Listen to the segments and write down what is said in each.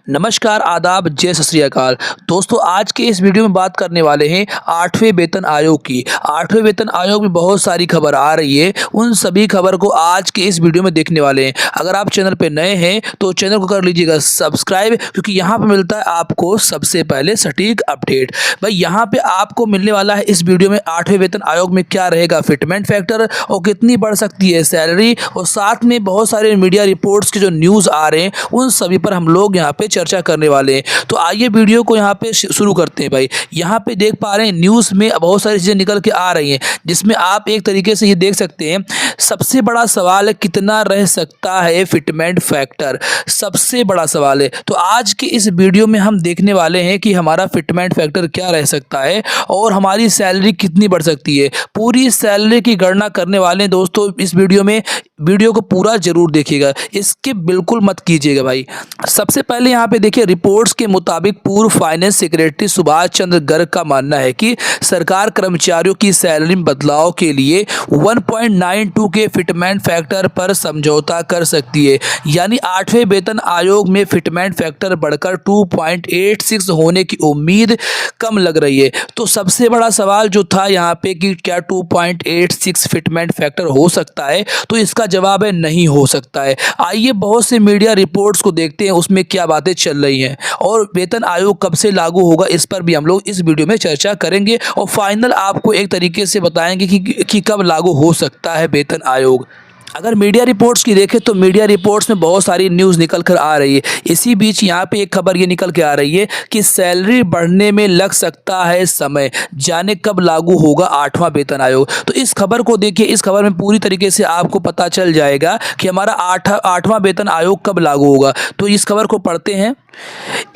नमस्कार, आदाब, जय सत श्री अकाल। दोस्तों, आज के इस वीडियो में बात करने वाले हैं 8वें वेतन आयोग की। 8वें वेतन आयोग में बहुत सारी खबर आ रही है, उन सभी खबर को आज के इस वीडियो में देखने वाले हैं। अगर आप चैनल पे नए हैं तो चैनल को कर लीजिएगा सब्सक्राइब, क्योंकि यहाँ पे मिलता है आपको सबसे पहले सटीक अपडेट। भाई, यहाँ पे आपको मिलने वाला है इस वीडियो में 8वें वेतन आयोग में क्या रहेगा फिटमेंट फैक्टर और कितनी बढ़ सकती है सैलरी, और साथ में बहुत सारे मीडिया रिपोर्ट्स के जो न्यूज़ आ रहे हैं उन सभी पर हम लोग यहाँ पे चर्चा करने वाले हैं। तो आइए वीडियो को यहाँ पे शुरू करते हैं। भाई, यहाँ पे देख पा रहे हैं न्यूज़ में बहुत सारी चीज़ें निकल के आ रही हैं, जिसमें आप एक तरीके से ये देख सकते हैं। सबसे बड़ा सवाल है कितना रह सकता है फिटमेंट फैक्टर, सबसे बड़ा सवाल है। तो आज के इस वीडियो में हम देखने वाले हैं कि हमारा फिटमेंट फैक्टर क्या रह सकता है और हमारी सैलरी कितनी बढ़ सकती है। पूरी सैलरी की गणना करने वाले हैं दोस्तों इस वीडियो में। वीडियो को पूरा जरूर देखिएगा, इसके बिल्कुल मत कीजिएगा। भाई, सबसे पहले यहाँ पे देखिए, रिपोर्ट्स के मुताबिक पूर्व फाइनेंस सेक्रेटरी सुभाष चंद्र गर्ग का मानना है कि सरकार कर्मचारियों की सैलरी में बदलाव के लिए 1.92 के फिटमेंट फैक्टर पर समझौता कर सकती है। यानी 8वें वेतन आयोग में फिटमेंट फैक्टर बढ़कर 2.86 होने की उम्मीद कम लग रही है। तो सबसे बड़ा सवाल जो था यहाँ पे कि क्या 2.86 फिटमेंट फैक्टर हो सकता है, तो इसका जवाब है नहीं हो सकता है। आइए बहुत से मीडिया रिपोर्ट्स को देखते हैं उसमें क्या बातें चल रही हैं, और वेतन आयोग कब से लागू होगा इस पर भी हम लोग इस वीडियो में चर्चा करेंगे, और फाइनल आपको एक तरीके से बताएंगे कि कब लागू हो सकता है वेतन आयोग। अगर मीडिया रिपोर्ट्स की देखें तो मीडिया रिपोर्ट्स में बहुत सारी न्यूज़ निकल कर आ रही है। इसी बीच यहाँ पे एक खबर ये निकल के आ रही है कि सैलरी बढ़ने में लग सकता है समय, जाने कब लागू होगा 8वां वेतन आयोग। तो इस खबर को देखिए, इस खबर में पूरी तरीके से आपको पता चल जाएगा कि हमारा 8वां वेतन आयोग कब लागू होगा। तो इस खबर को पढ़ते हैं।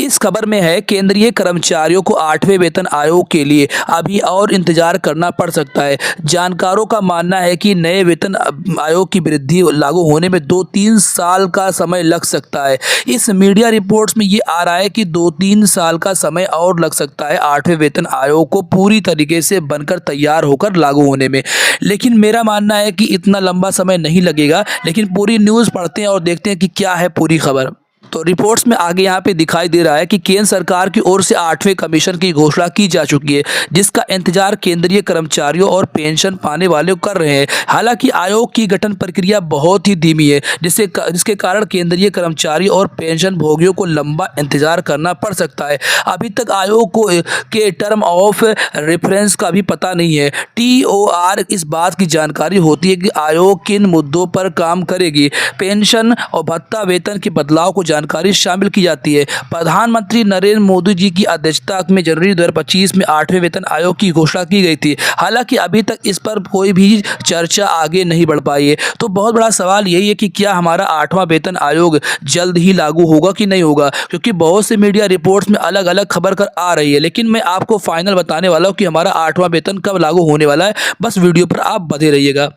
इस खबर में है, केंद्रीय कर्मचारियों को 8वें वेतन आयोग के लिए अभी और इंतजार करना पड़ सकता है। जानकारों का मानना है कि नए वेतन आयोग की वृद्धि लागू होने में 2-3 साल का समय लग सकता है। इस मीडिया रिपोर्ट्स में ये आ रहा है कि 2-3 साल का समय और लग सकता है 8वें वेतन आयोग को पूरी तरीके से बनकर तैयार होकर लागू होने में। लेकिन मेरा मानना है कि इतना लंबा समय नहीं लगेगा। लेकिन पूरी न्यूज़ पढ़ते हैं और देखते हैं कि क्या है पूरी खबर। तो रिपोर्ट्स में आगे यहाँ पे दिखाई दे रहा है कि केंद्र सरकार की ओर से 8वें कमीशन की घोषणा की जा चुकी है, जिसका इंतजार केंद्रीय कर्मचारियों और पेंशन पाने वाले कर रहे हैं। हालांकि आयोग की गठन प्रक्रिया बहुत ही धीमी है, जिसके कारण केंद्रीय कर्मचारी और पेंशन भोगियों को लंबा इंतजार करना पड़ सकता है। अभी तक आयोग को के टर्म ऑफ रेफरेंस का भी पता नहीं है। TOR इस बात की जानकारी होती है कि आयोग किन मुद्दों पर काम करेगी। पेंशन और भत्ता वेतन के बदलाव को जानकारी शामिल की जाती है। प्रधानमंत्री नरेंद्र मोदी जी की अध्यक्षता में जनवरी 2025 में 8वें वेतन आयोग की घोषणा की गई थी। हालांकि अभी तक इस पर कोई भी चर्चा आगे नहीं बढ़ पाई है। तो बहुत बड़ा सवाल यही है कि क्या हमारा 8वां वेतन आयोग जल्द ही लागू होगा कि नहीं होगा, क्योंकि बहुत से मीडिया रिपोर्ट्स में अलग अलग खबर कर आ रही है। लेकिन मैं आपको फाइनल बताने वाला हूँ कि हमारा 8वां वेतन कब लागू होने वाला है। बस वीडियो पर आप बने रहिएगा।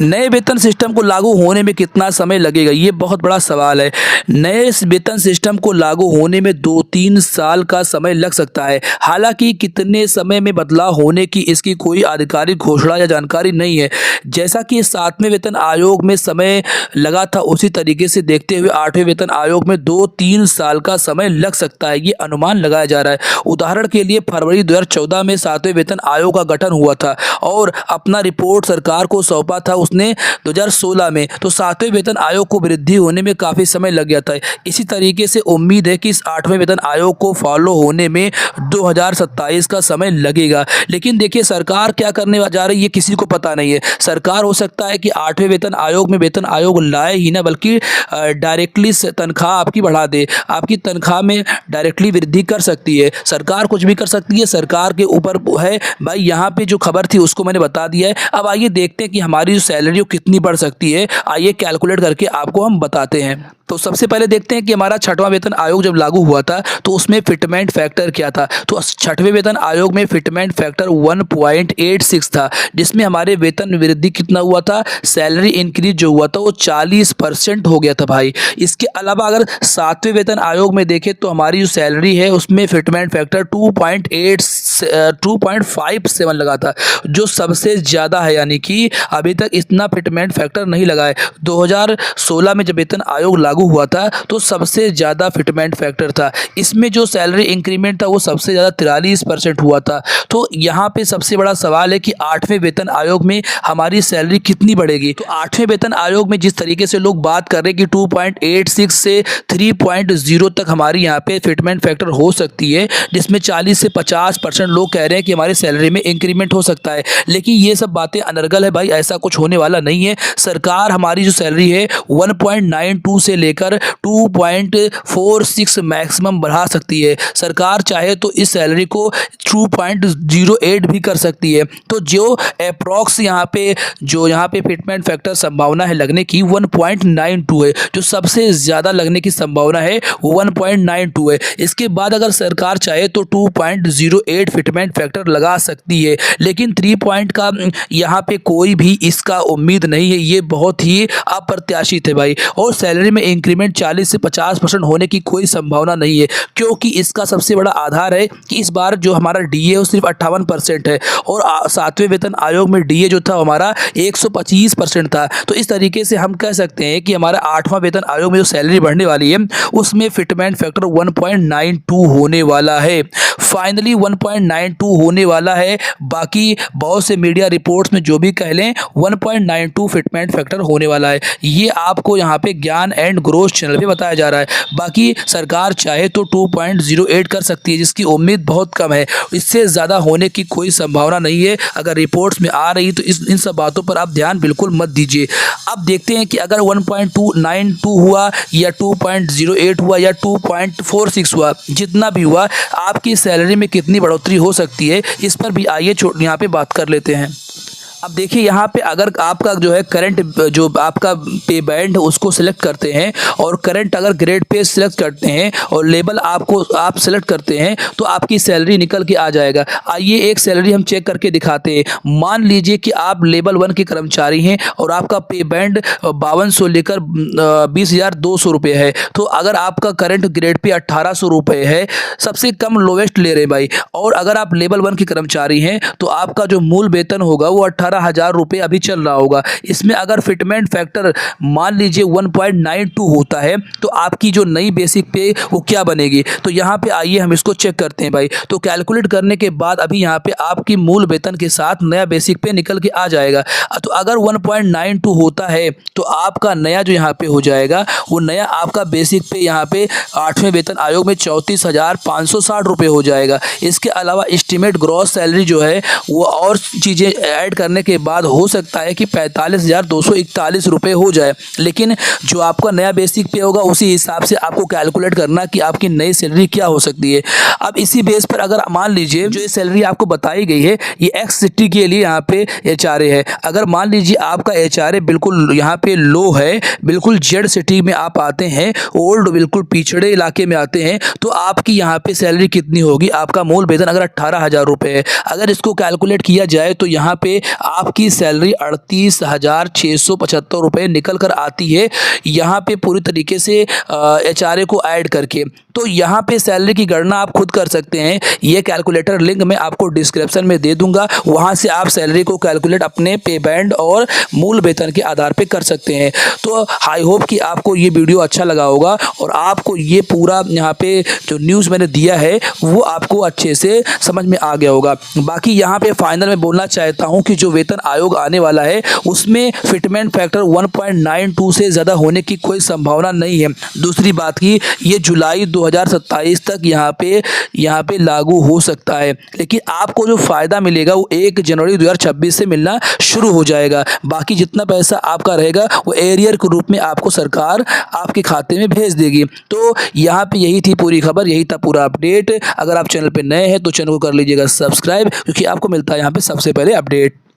नए वेतन सिस्टम को लागू होने में कितना समय लगेगा, ये बहुत बड़ा सवाल है। नए वेतन सिस्टम को लागू होने में 2-3 साल का समय लग सकता है। हालांकि कितने समय में बदलाव होने की इसकी कोई आधिकारिक घोषणा या जानकारी नहीं है। जैसा कि 7वें वेतन आयोग में समय लगा था, उसी तरीके से देखते हुए 8वें वेतन आयोग में 2-3 साल का समय लग सकता है, ये अनुमान लगाया जा रहा है। उदाहरण के लिए फरवरी 2014 में 7वें वेतन आयोग का गठन हुआ था और अपना रिपोर्ट सरकार को सौंपा था उसने 2016 में। तो 7वें वेतन आयोग को वृद्धि होने में काफ़ी समय लग गया था। इसी तरीके से उम्मीद है कि इस 8वें वेतन आयोग को फॉलो होने में 2027 का समय लगेगा। लेकिन देखिए, सरकार क्या करने जा रही है किसी को पता नहीं है। सरकार हो सकता है कि 8वें वेतन आयोग में वेतन आयोग लाए ही ना, बल्कि डायरेक्टली तनख्वाह आपकी बढ़ा दे, आपकी तनख्वाह में डायरेक्टली वृद्धि कर सकती है। सरकार कुछ भी कर सकती है, सरकार के ऊपर है। भाई, यहाँ पे जो खबर थी उसको मैंने बता दिया है। अब आइए देखते हैं कि हमारी जो सैलरी कितनी बढ़ सकती है। आइए कैलकुलेट करके आपको हम बताते हैं। तो सबसे पहले देखते हैं कि हमारा 6वां वेतन आयोग जब लागू हुआ था तो उसमें फिटमेंट फैक्टर क्या था। तो 6वें वेतन आयोग में फिटमेंट फैक्टर 1.86 था, जिसमें हमारे वेतन वृद्धि कितना हुआ था, सैलरी इंक्रीज जो हुआ था वो 40% हो गया था। भाई, इसके अलावा अगर 7वें वेतन आयोग में देखें तो हमारी जो सैलरी है उसमें फिटमेंट फैक्टर 2.57 लगा था, जो सबसे ज़्यादा है। यानी कि अभी अभी तक इतना फिटमेंट फैक्टर नहीं लगा है। 2016 में जब वेतन आयोग लागू हुआ था तो सबसे ज़्यादा फिटमेंट फैक्टर था। इसमें जो सैलरी इंक्रीमेंट था वो सबसे ज़्यादा 43% हुआ था। तो यहाँ पे सबसे बड़ा सवाल है कि 8वें वेतन आयोग में हमारी सैलरी कितनी बढ़ेगी। तो 8वें वेतन आयोग में जिस तरीके से लोग बात कर रहे हैं कि 2.86 से 3.0 तक हमारी यहाँ पे फिटमेंट फैक्टर हो सकती है, जिसमें 40 से 50% लोग कह रहे हैं कि हमारी सैलरी में इंक्रीमेंट हो सकता है। लेकिन ये सब बातें अनर्गल है भाई, ऐसा कुछ होने वाला नहीं है। सरकार हमारी जो सैलरी है 1.92 से लेकर 2.46 मैक्सिमम बढ़ा सकती है। सरकार चाहे तो इस सैलरी को 2.08 भी कर सकती है। तो जो अप्रॉक्स यहाँ पे फिटमेंट फैक्टर संभावना है लगने की 1.92 है। जो सबसे ज़्यादा लगने की संभावना है 1.92 है। इसके बाद अगर सरकार चाहे तो 2.08 फिटमेंट फैक्टर लगा सकती है, लेकिन 3 पॉइंट का यहाँ पे कोई भी इसका उम्मीद नहीं है। ये बहुत ही अप्रत्याशित है भाई। और सैलरी में इंक्रीमेंट 40 से 50% होने की कोई संभावना नहीं है, क्योंकि इसका सबसे बड़ा आधार है कि इस बार जो हमारा डीए वो सिर्फ 58% है और 7वें वेतन आयोग में डीए जो था हमारा 125% था। तो इस तरीके से हम कह सकते हैं कि हमारा 8वां वेतन आयोग में जो सैलरी बढ़ने वाली है उसमें फिटमेंट फैक्टर 1.92 होने वाला है। फाइनली 1.92 होने वाला है। बाकी बहुत से मीडिया रिपोर्ट्स में जो भी कह लें 1.92 फिटमेंट फैक्टर होने वाला है। ये आपको यहाँ पे ज्ञान एंड ग्रोथ चैनल पे बताया जा रहा है। बाकी सरकार चाहे तो 2.08 कर सकती है, जिसकी उम्मीद बहुत कम है। इससे ज़्यादा होने की कोई संभावना नहीं है। अगर रिपोर्ट्स में आ रही तो इन सब बातों पर आप ध्यान बिल्कुल मत दीजिए। अब देखते हैं कि अगर 1.292 हुआ या 2.08 हुआ या 2.46 हुआ, जितना भी हुआ आपकी सैलरी में कितनी बढ़ोतरी हो सकती है, इस पर भी आइए यहाँ पे बात कर लेते हैं। अब देखिए यहाँ पे अगर आपका जो है करंट जो आपका पे बैंड है उसको सिलेक्ट करते हैं और करंट अगर ग्रेड पे सिलेक्ट करते हैं और लेबल आप सिलेक्ट करते हैं तो आपकी सैलरी निकल के आ जाएगा। आइए एक सैलरी हम चेक करके दिखाते हैं। मान लीजिए कि आप लेवल 1 के कर्मचारी हैं और आपका पे बैंड 5200 लेकर 20,200 रुपये है। तो अगर आपका करंट ग्रेड पे 1800 रुपये है, सबसे कम लोवेस्ट ले रहे हैं भाई। और अगर आप लेवल 1 के कर्मचारी हैं तो आपका जो मूल वेतन होगा वो 18,000 रुपये अभी चल रहा होगा। इसमें अगर फिटमेंट फैक्टर मान लीजिए 1.92 होता है तो आपकी जो नई बेसिक पे वो क्या बनेगी। तो यहाँ पे आइए हम इसको चेक करते हैं भाई। तो कैलकुलेट करने के बाद अभी यहाँ पे आपकी मूल वेतन के साथ नया बेसिक पे निकल के आ जाएगा। तो अगर 1.92 होता है तो आपका नया जो यहाँ पे हो जाएगा वो नया आपका बेसिक पे यहाँ पे 8वें वेतन आयोग में 34,560 रुपये हो जाएगा। इसके अलावा एस्टिमेट ग्रॉस सैलरी जो है वो और चीज़ें ऐड करने के बाद हो सकता है कि 45,241 रुपये हो जाए। लेकिन जो आपका नया बेसिक पे होगा उसी हिसाब से आपको कैलकुलेट करना कि आपकी नई सैलरी क्या हो सकती है। अब इसी बेस पर अगर मान लीजिए जो ये सैलरी आपको बताई गई है ये एक्स सिटी के लिए यहाँ पे एचआरए है। अगर मान लीजिए आपका एचआरए बिल्कुल यहाँ पे लो है, बिल्कुल जेड सिटी में आप आते हैं, ओल्ड बिल्कुल पिछड़े इलाके में आते हैं, तो आपकी यहाँ पे सैलरी कितनी होगी। आपका मूल वेतन अगर 18,000 रुपये है, अगर इसको कैलकुलेट किया जाए तो यहाँ पे आपकी सैलरी 38,675 रुपये निकल कर आती है यहाँ पे पूरी तरीके से एचआरए को ऐड करके। तो यहाँ पे सैलरी की गणना आप खुद कर सकते हैं। ये कैलकुलेटर लिंक मैं आपको डिस्क्रिप्शन में दे दूंगा, वहाँ से आप सैलरी को कैलकुलेट अपने पे बैंड और मूल वेतन के आधार पे कर सकते हैं। तो आई होप कि आपको ये वीडियो अच्छा लगा होगा और आपको ये पूरा यहाँ पे जो न्यूज़ मैंने दिया है वो आपको अच्छे से समझ में आ गया होगा। बाकी यहाँ पे फाइनल में बोलना चाहता हूँ कि जो वेतन आयोग आने वाला है उसमें फिटमेंट फैक्टर 1.92 से ज़्यादा होने की कोई संभावना नहीं है। दूसरी बात की ये जुलाई 2027 तक यहाँ पे लागू हो सकता है, लेकिन आपको जो फ़ायदा मिलेगा वो 1 जनवरी 2026 से मिलना शुरू हो जाएगा। बाकी जितना पैसा आपका रहेगा वो एरियर के रूप में आपको सरकार आपके खाते में भेज देगी। तो यहाँ पे यही थी पूरी खबर, यही था पूरा अपडेट। अगर आप चैनल पे नए हैं तो चैनल को कर लीजिएगा सब्सक्राइब, क्योंकि आपको मिलता है यहाँ पे सबसे पहले अपडेट।